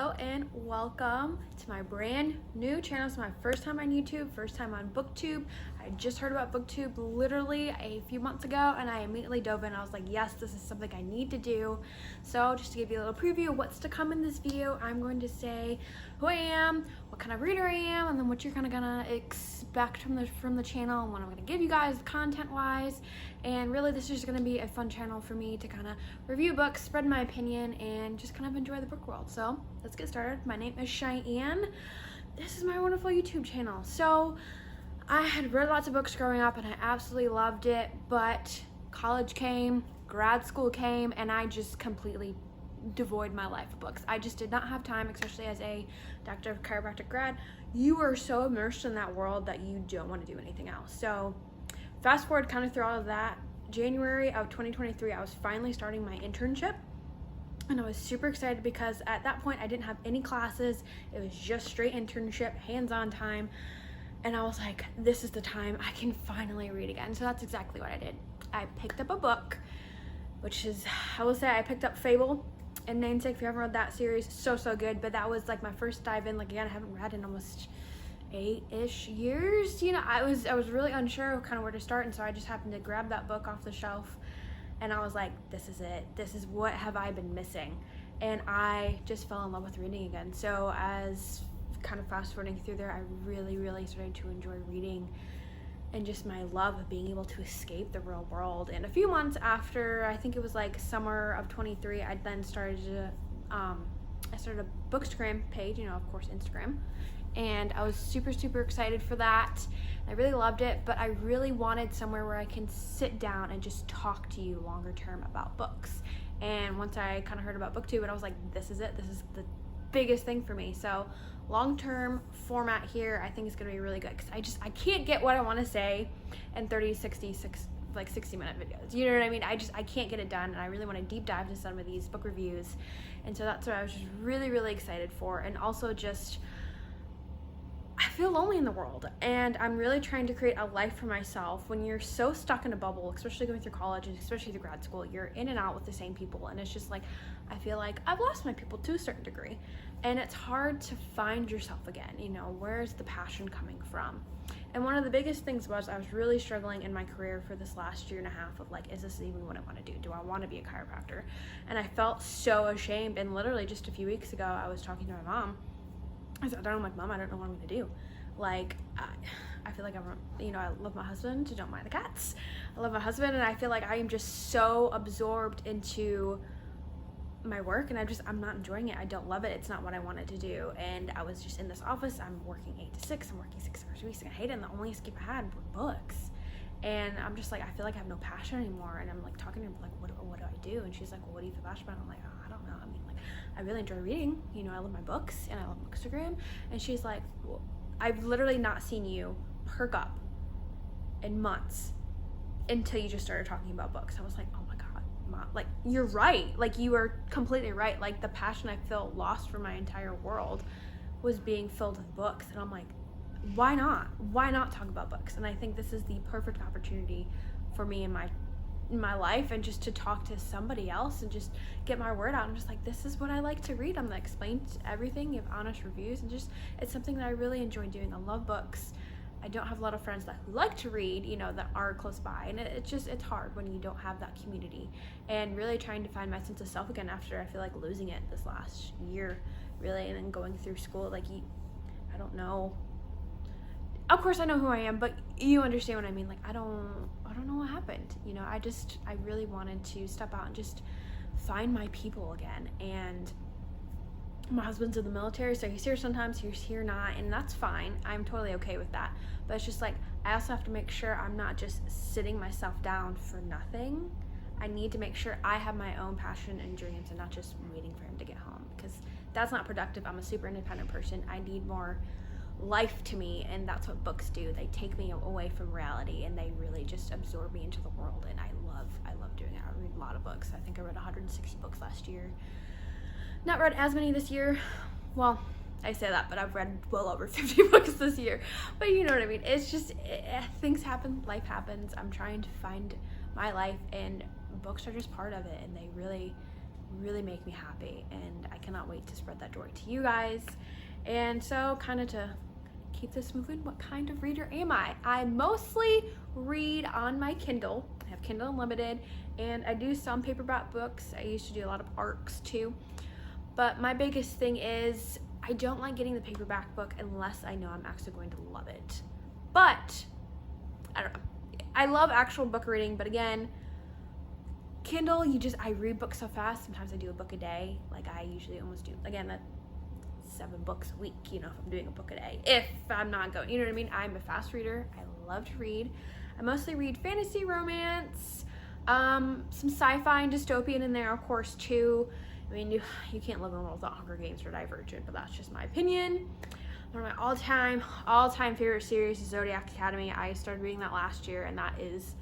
Hello and welcome to my brand new channel. It's my first time on YouTube, first time on Booktube. I just heard about Booktube literally a few months ago and I immediately dove in. I was like, yes, this is something I need to do. So just to give you a little preview of what's to come in this video, I'm going to say who I am, what kind of reader I am, and then what you're kind of gonna expect from the channel and what I'm gonna give you guys content wise. And really this is gonna be a fun channel for me to kind of review books, spread my opinion, and just kind of enjoy the book world. So let's get started. My name is Cheyanne. This is my wonderful YouTube channel. So I had read lots of books growing up and I absolutely loved it, but college came, grad school came, and I just completely devoid my life of books. I just did not have time, especially as a doctor of chiropractic grad. You are so immersed in that world that you don't want to do anything else. So fast forward kind of through all of that, January of 2023, I was finally starting my internship. And I was super excited because at that point I didn't have any classes. It was just straight internship, hands-on time. And I was like, this is the time I can finally read again. So that's exactly what I did. I picked up a book, which is, I will say I picked up Fable and Namesake. If you haven't read that series, so good. But that was like my first dive in. Like again, I haven't read in almost 8-ish years. You know, I was really unsure kind of where to start. And so I just happened to grab that book off the shelf. And I was like, this is it. This is what have I been missing. And I just fell in love with reading again. So as kind of fast forwarding through there, I really started to enjoy reading and just my love of being able to escape the real world. And a few months after, I think it was like summer of 23, I then started to, I started a Bookstagram page, you know, of course, Instagram. And I was super excited for that. I really loved it, but I really wanted somewhere where I can sit down and just talk to you longer term about books. And once I kind of heard about Booktube, and I was like, this is it. This is the biggest thing for me. So long-term format here, I think is going to be really good because I can't get what I want to say in 60-minute videos. You know what I mean? I can't get it done, and I really want to deep dive into some of these book reviews. And so that's what I was just really excited for. And also just, I feel lonely in the world, and I'm really trying to create a life for myself. When you're so stuck in a bubble, especially going through college and especially through grad school, you're in and out with the same people, and it's just like, I feel like I've lost my people to a certain degree, and it's hard to find yourself again. You know, where's the passion coming from? And one of the biggest things was I was really struggling in my career for this last year and a half of like, is this even what I want to do? Do I want to be a chiropractor? And I felt so ashamed, and literally just a few weeks ago, I was talking to my mom. I said, I'm like, Mom, I don't know what I'm gonna do. Like, I feel like I love my husband, don't mind the cats. I love my husband, and I feel like I am just so absorbed into my work, and I'm not enjoying it. I don't love it. It's not what I wanted to do. And I was just in this office. I'm working 8 to 6. I'm working 6 hours a week. I hate it, and the only escape I had were books. And I'm just like, I feel like I have no passion anymore. And I'm like talking to her, like, what do I do? And she's like, well, what do you feel passionate about? I'm like, oh, I don't know. I mean, like, I really enjoy reading. You know, I love my books and I love Bookstagram. And she's like, well, I've literally not seen you perk up in months until you just started talking about books. I was like, oh my God, Mom, like, you're right. Like, you are completely right. Like, the passion I felt lost for my entire world was being filled with books. And I'm like, why not? Why not talk about books? And I think this is the perfect opportunity for me in my life, and just to talk to somebody else and just get my word out. I'm just like, this is what I like to read. I'm gonna explain everything, give honest reviews, and just, it's something that I really enjoy doing. I love books. I don't have a lot of friends who like to read, you know, that are close by, and it's hard when you don't have that community. And really trying to find my sense of self again after I feel like losing it this last year, really, and then going through school, like, I don't know. Of course I know who I am, but you understand what I mean. Like, I don't know what happened. You know, I really wanted to step out and just find my people again. And my husband's in the military, so he's here sometimes, he's here not, and that's fine. I'm totally okay with that. But it's just like, I also have to make sure I'm not just sitting myself down for nothing. I need to make sure I have my own passion and dreams and not just waiting for him to get home, because that's not productive. I'm a super independent person. I need more life to me, and that's what books do. They take me away from reality, and they really just absorb me into the world, and I love doing it. I read a lot of books. I think I read 160 books last year. Not read as many this year. Well, I say that, but I've read well over 50 books this year. But you know what I mean. It's just, things happen, life happens. I'm trying to find my life, and books are just part of it, and they really really make me happy, and I cannot wait to spread that joy to you guys. And so kind of to keep this moving, what kind of reader am I? I mostly read on my Kindle. I have Kindle Unlimited, and I do some paperback books. I used to do a lot of ARCs too, but my biggest thing is I don't like getting the paperback book unless I know I'm actually going to love it. But I don't know, I love actual book reading, but again, Kindle, I read books so fast. Sometimes I do a book a day. Like I usually almost do, again, that's 7 books a week, you know, if I'm doing a book a day, if I'm not going, you know what I mean? I'm a fast reader. I love to read. I mostly read fantasy, romance, some sci-fi and dystopian in there, of course, too. I mean, you can't live in a world without Hunger Games or Divergent, but that's just my opinion. One of my all-time favorite series is Zodiac Academy. I started reading that last year, and that is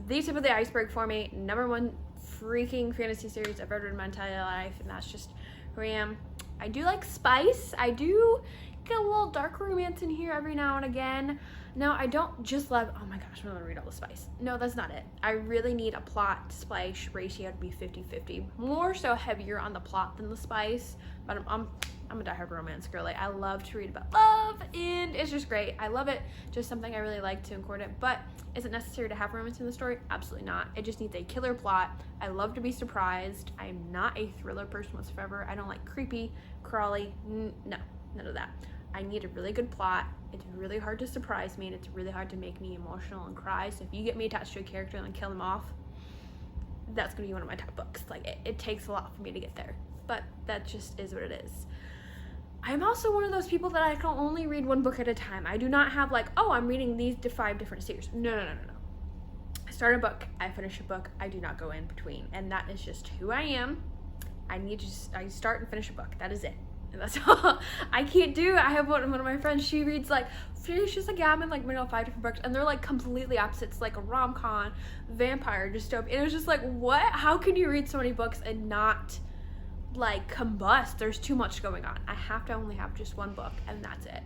the tip of the iceberg for me. #1 freaking fantasy series I've ever read in my entire life, and that's just who I am. I do like spice. I do get a little dark romance in here every now and again. No, I don't just love, oh my gosh, I'm gonna read all the spice. No, that's not it. I really need a plot to spice ratio to be 50-50. More so heavier on the plot than the spice, but I'm a diehard romance girly. I love to read about love, and it's just great. I love it. Just something I really like to incorporate. But is it necessary to have romance in the story? Absolutely not. It just needs a killer plot. I love to be surprised. I am not a thriller person whatsoever. I don't like creepy, crawly. No, none of that. I need a really good plot. It's really hard to surprise me, and it's really hard to make me emotional and cry. So if you get me attached to a character and then kill them off, that's gonna be one of my top books. Like it takes a lot for me to get there, but that just is what it is. I'm also one of those people that I can only read 1 book at a time. I do not have like, oh, I'm reading these 5 different series. No. I start a book, I finish a book, I do not go in between. And that is just who I am. I start and finish a book. That is it. And that's all I can't do. I have one of my friends, she's like, yeah, I'm in like middle of 5 different books, and they're like completely opposites, like a rom-com, vampire, dystopian. And it was just like, what? How can you read so many books and not like combust? There's too much going on. I have to only have just 1 book, and that's it.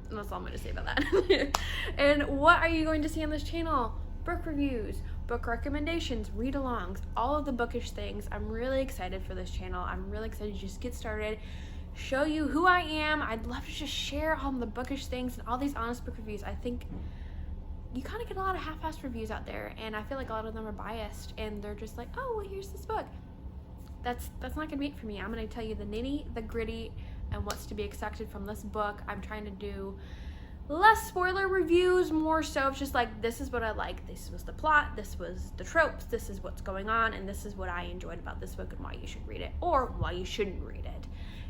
And that's all I'm going to say about that. And what are you going to see on this channel? Book reviews, book recommendations, read-alongs, all of the bookish things. I'm really excited for this channel. I'm really excited to just get started, show you who I am. I'd love to just share all the bookish things and all these honest book reviews. I think you kind of get a lot of half-assed reviews out there, and I feel like a lot of them are biased, and they're just like, oh, well, here's this book. That's not gonna be it for me. I'm gonna tell you the nitty, the gritty, and what's to be expected from this book. I'm trying to do less spoiler reviews, more so it's just like, this is what I like, this was the plot, this was the tropes, this is what's going on, and this is what I enjoyed about this book and why you should read it, or why you shouldn't read it.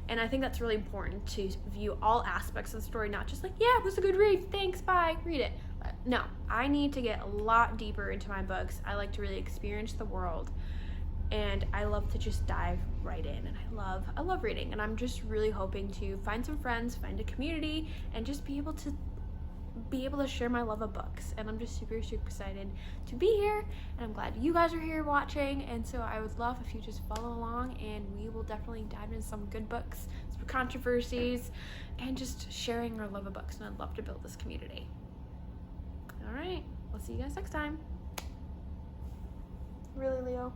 And I think that's really important, to view all aspects of the story, not just like, yeah, it was a good read, thanks, bye, read it. No, I need to get a lot deeper into my books. I like to really experience the world, and I love to just dive right in, and I love reading, and I'm just really hoping to find some friends, find a community, and just be able to share my love of books. And I'm just super excited to be here, and I'm glad you guys are here watching. And so I would love if you just follow along, and we will definitely dive into some good books, some controversies, and just sharing our love of books. And I'd love to build this community. All right, we'll see you guys next time. Really, Leo?